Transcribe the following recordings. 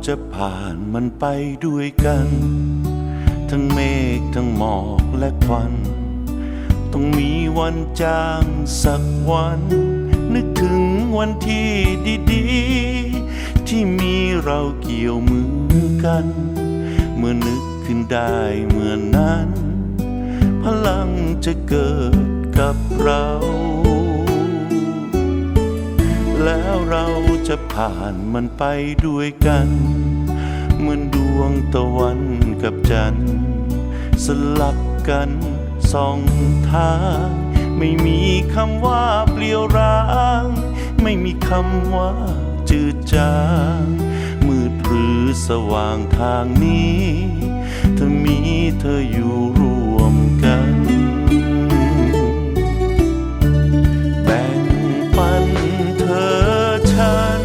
จะผ่านมันไปด้วยกันทั้งเมฆทั้งหมอกและควันต้องมีวันจางสักวันนึกถึงวันที่ดีๆที่มีเราเกี่ยวมือกันเมื่อนึกขึ้นได้เมื่อนั้นพลังจะเกิดกับเราแล้วเราจะผ่านมันไปด้วยกันเหมือนดวงตะวันกับจันทร์สลับกันสองทางไม่มีคำว่าเปลี่ยวร้างไม่มีคำว่าจืดจางมืดหรือสว่างทางนี้ถ้ามีเธออยู่ร่วมกันแบ่งปันเธอฉัน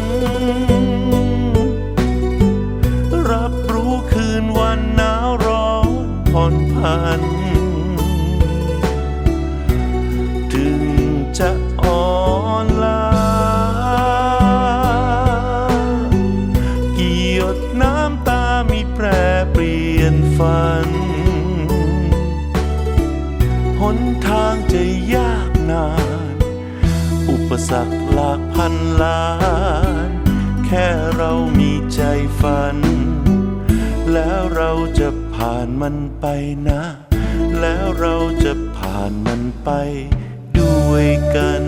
รับรู้คืนวันหนาวร้อนผ่อนผันถึงจะอ่อนล้ากี่หยดน้ำตามีแปรเปลี่ยนฝันหนทางจะยากนานอุปสรรคหลากพันล้านแค่เรามีใจฝันแล้วเราจะผ่านมันไปนะแล้วเราจะผ่านมันไปด้วยกัน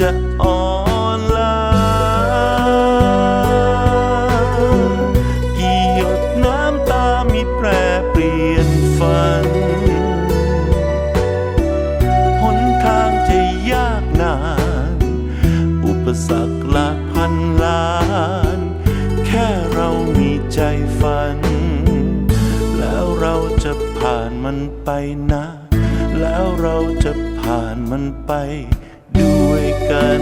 จะอ่อนล้ากี่หยดน้ำตามีแปรเปลี่ยนฝันหนทางจะยากนานอุปสรรคหลากพันล้านแค่เรามีใจฝันแล้วเราจะผ่านมันไปนะแล้วเราจะผ่านมันไปด้วยกัน